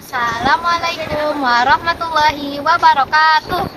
Assalamualaikum warahmatullahi wabarakatuh.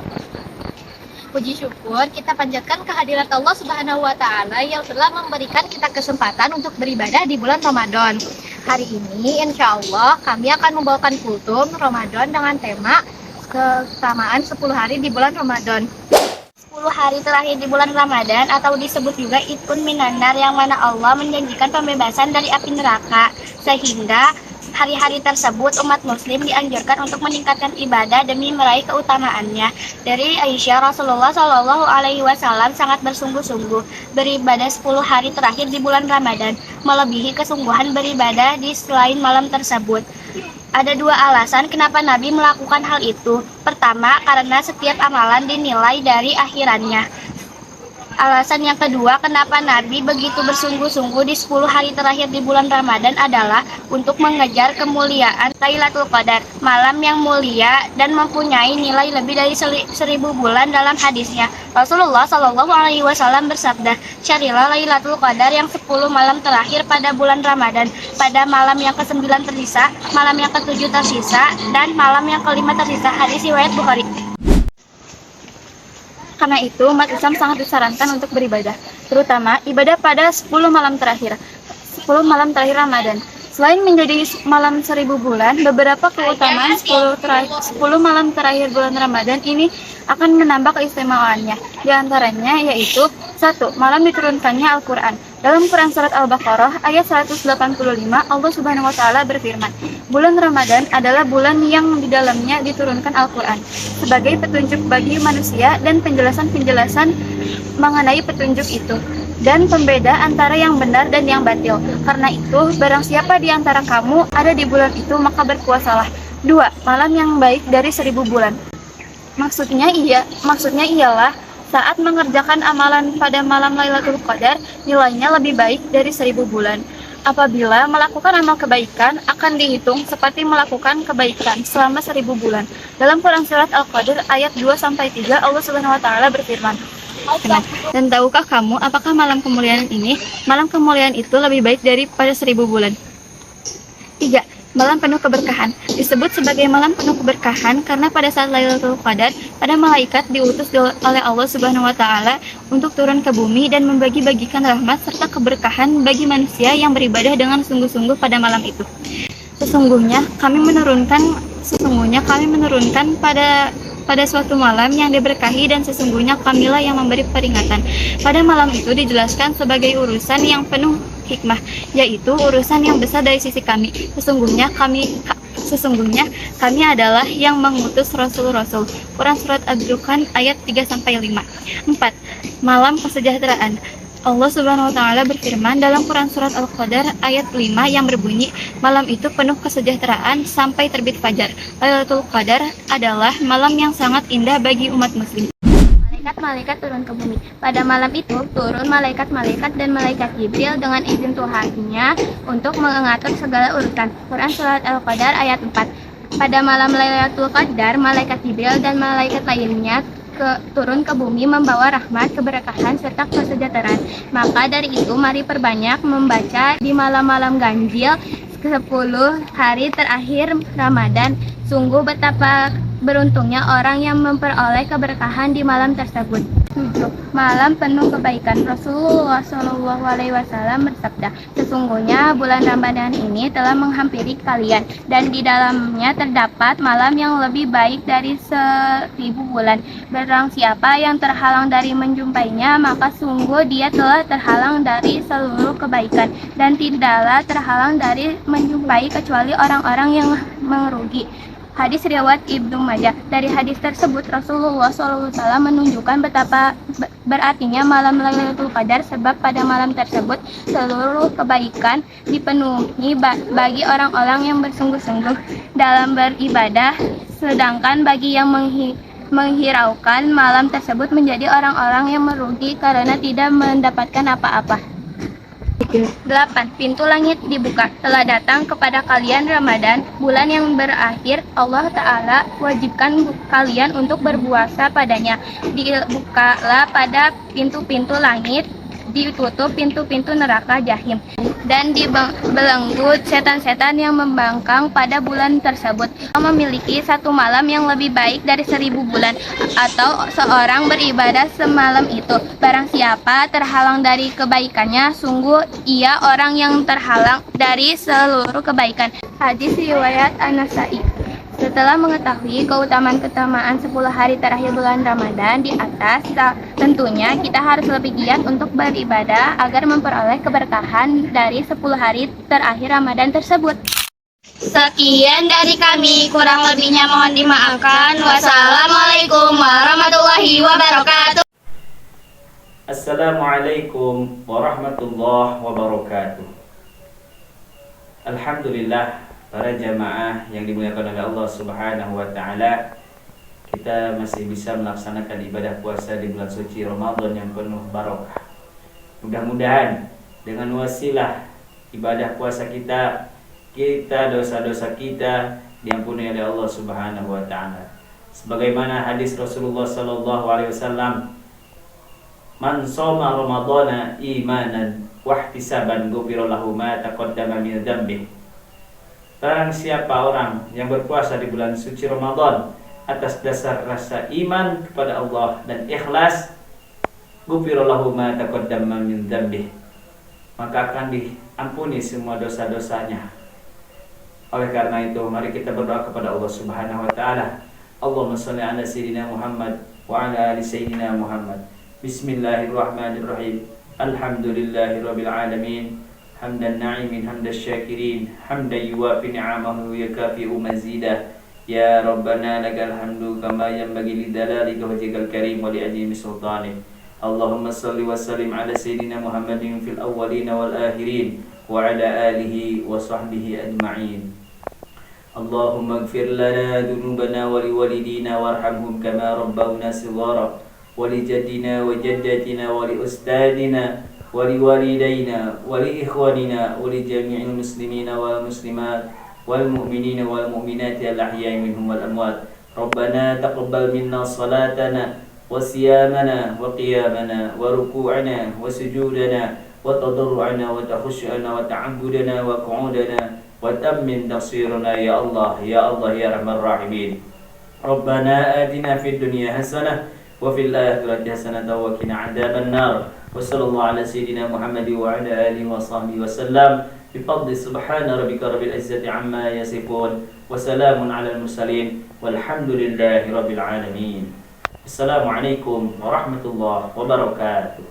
Puji syukur kita panjatkan kehadirat Allah Subhanahu wa Ta'ala yang telah memberikan kita kesempatan untuk beribadah di bulan Ramadan. Hari ini, insya Allah, kami akan membawakan kultum Ramadan dengan tema keutamaan 10 hari di bulan Ramadan. 10 hari terakhir di bulan Ramadan atau disebut juga Itqun Minan Nar, yang mana Allah menjanjikan pembebasan dari api neraka, sehingga hari-hari tersebut umat muslim dianjurkan untuk meningkatkan ibadah demi meraih keutamaannya. Dari Aisyah, Rasulullah Shallallahu Alaihi Wasallam sangat bersungguh-sungguh beribadah 10 hari terakhir di bulan Ramadan, melebihi kesungguhan beribadah di selain malam tersebut. Ada dua alasan kenapa Nabi melakukan hal itu. Pertama, karena setiap amalan dinilai dari akhirannya. Alasan yang kedua, kenapa Nabi begitu bersungguh-sungguh di 10 hari terakhir di bulan Ramadan adalah untuk mengejar kemuliaan Lailatul Qadar, malam yang mulia dan mempunyai nilai lebih dari 1000 bulan. Dalam hadisnya, Rasulullah Shallallahu Alaihi Wasallam bersabda, "Carilah Lailatul Qadar yang 10 malam terakhir pada bulan Ramadan. Pada malam yang ke-9 tersisa, malam yang ke-7 tersisa, dan malam yang ke-5 tersisa." Hadis riwayat Bukhari. Karena itu, umat Islam sangat disarankan untuk beribadah, terutama ibadah pada 10 malam terakhir Ramadan. Selain menjadi malam 1000 bulan, beberapa keutamaan 10 malam terakhir bulan Ramadan ini akan menambah keistimewaannya. Di antaranya yaitu: 1. Malam diturunkannya Al-Quran. Dalam Quran Surat Al-Baqarah ayat 185, Allah Subhanahu wa Ta'ala berfirman, "Bulan Ramadan adalah bulan yang di dalamnya diturunkan Al-Quran sebagai petunjuk bagi manusia dan penjelasan-penjelasan mengenai petunjuk itu, dan pembeda antara yang benar dan yang batil. Karena itu, barang siapa di antara kamu ada di bulan itu, maka berpuasalah." 2. Malam yang baik dari 1000 bulan. Maksudnya ialah saat mengerjakan amalan pada malam Lailatul Qadar, nilainya lebih baik dari 1000 bulan. Apabila melakukan amal kebaikan, akan dihitung seperti melakukan kebaikan selama 1000 bulan. Dalam Quran Surat Al-Qadr ayat 2-3, Allah Subhanahu wa Ta'ala berfirman, "Dan tahukah kamu apakah malam kemuliaan itu lebih baik daripada 1000 bulan?" 3. Malam penuh keberkahan. Disebut sebagai malam penuh keberkahan karena pada saat Lailatul Qadar, para malaikat diutus oleh Allah Subhanahu wa Ta'ala untuk turun ke bumi dan membagi-bagikan rahmat serta keberkahan bagi manusia yang beribadah dengan sungguh-sungguh pada malam itu. Sesungguhnya kami menurunkan pada suatu malam yang diberkahi, dan sesungguhnya kamilah yang memberi peringatan. Pada malam itu dijelaskan sebagai urusan yang penuh hikmah, yaitu urusan yang besar dari sisi kami. Sesungguhnya kami adalah yang mengutus rasul-rasul. Quran Surat Ad-Dukhan ayat 3-5. 4. Malam kesejahteraan. Allah Subhanahu wa Ta'ala berfirman dalam Quran Surat Al-Qadar ayat 5 yang berbunyi, "Malam itu penuh kesejahteraan sampai terbit fajar." Lailatul Qadar adalah malam yang sangat indah bagi umat muslim. Malaikat turun ke bumi. Pada malam itu turun malaikat-malaikat dan malaikat Jibril dengan izin Tuhannya untuk mengatur segala urusan. Quran Surat Al-Qadar ayat 4. Pada malam Lailatul Qadar, malaikat Jibril dan malaikat lainnya turun ke bumi membawa rahmat, keberkahan, serta kesejahteraan. Maka dari itu, mari perbanyak membaca di malam-malam ganjil 10 hari terakhir Ramadan. Sungguh betapa beruntungnya orang yang memperoleh keberkahan di malam tersebut. 7. Malam penuh kebaikan. Rasulullah Shallallahu Alaihi Wasallam bersabda, "Sesungguhnya bulan Ramadan ini telah menghampiri kalian, dan di dalamnya terdapat malam yang lebih baik dari 1000 bulan. Barang siapa yang terhalang dari menjumpainya, maka sungguh dia telah terhalang dari seluruh kebaikan, dan tidaklah terhalang dari menjumpai kecuali orang-orang yang merugi." Hadis riwayat Ibnu Majah. Dari hadis tersebut, Rasulullah SAW menunjukkan betapa berartinya malam Lailatul Qadar, sebab pada malam tersebut seluruh kebaikan dipenuhi bagi orang-orang yang bersungguh-sungguh dalam beribadah, sedangkan bagi yang menghiraukan malam tersebut menjadi orang-orang yang merugi karena tidak mendapatkan apa-apa. 8. Pintu langit dibuka. Telah datang kepada kalian Ramadan, bulan yang berakhir. Allah Ta'ala wajibkan kalian untuk berpuasa padanya. Dibukalah pada pintu-pintu langit ditutup pintu-pintu neraka jahim, dan dibelenggu setan-setan yang membangkang pada bulan tersebut. Memiliki satu malam yang lebih baik dari 1000 bulan, atau seorang beribadah semalam itu. Barang siapa terhalang dari kebaikannya, sungguh ia orang yang terhalang dari seluruh kebaikan. Hadis riwayat An-Nasa'i. Setelah mengetahui keutamaan 10 hari terakhir bulan Ramadan di atas, tentunya kita harus lebih giat untuk beribadah agar memperoleh keberkahan dari 10 hari terakhir Ramadan tersebut. Sekian dari kami, kurang lebihnya mohon dimaafkan. Wassalamualaikum warahmatullahi wabarakatuh. Assalamualaikum warahmatullahi wabarakatuh. Alhamdulillah, para jamaah yang dimuliakan oleh Allah Subhanahu wa taala, kita masih bisa melaksanakan ibadah puasa di bulan suci Ramadan yang penuh barokah. Mudah-mudahan dengan wasilah ibadah puasa kita dosa-dosa kita diampuni oleh Allah Subhanahu wa taala. Sebagaimana hadis Rasulullah sallallahu alaihi wasallam, "Man shoma Ramadhana imanan wa ihtisaban ghufira lahu ma taqaddama min dzambihi." Barang siapa orang yang berpuasa di bulan suci Ramadan atas dasar rasa iman kepada Allah dan ikhlas, ghufira lahu ma taqaddama min dzambihi, maka akan diampuni semua dosa-dosanya. Oleh karena itu, mari kita berdoa kepada Allah Subhanahu wa taala. Allahumma shalli ala sayyidina Muhammad wa ala ali sayyidina Muhammad. Bismillahirrahmanirrahim. Alhamdulillahirabbil alamin. Hamdan na'imin hamdan syakirin, hamdan yuwafi ni'amahu yakafi'u mazidah. Ya Rabbana lakal hamdu kama yanbaghi lidzalalika wajhikal karim wa li'azimi sultanik. Allahumma salli wa sallim ala sayyidina Muhammadin fil awwalin wal akhirin wa ala alihi wa sahbihi ajma'in. Allahumma ighfir lana dhunubana wa liwalidina warhamhum kama rabbawna shighara, wa li jaddina wa jaddatina wa li ustadina ولوالدينا ولإخواننا ولجميع المسلمين والمسلمات والمؤمنين والمؤمنات الأحياء منهم والأموات. ربنا تقبل منا صلاتنا وصيامنا وقيامنا وركوعنا وسجودنا وتضرعنا وتخشعنا وتعبدنا وقعودنا وتمم تقصيرنا يا الله يا الله يا أرحم الراحمين. ربنا آتنا في الدنيا حسنة وفي الآخرة حسنة وقنا عذاب النار. وصلى الله على سيدنا محمد وعلى آله وصحبه وسلم بفضل سبحان ربك رب العزة عما يصفون وسلام على المرسلين والحمد لله رب العالمين. السلام عليكم ورحمة الله وبركاته.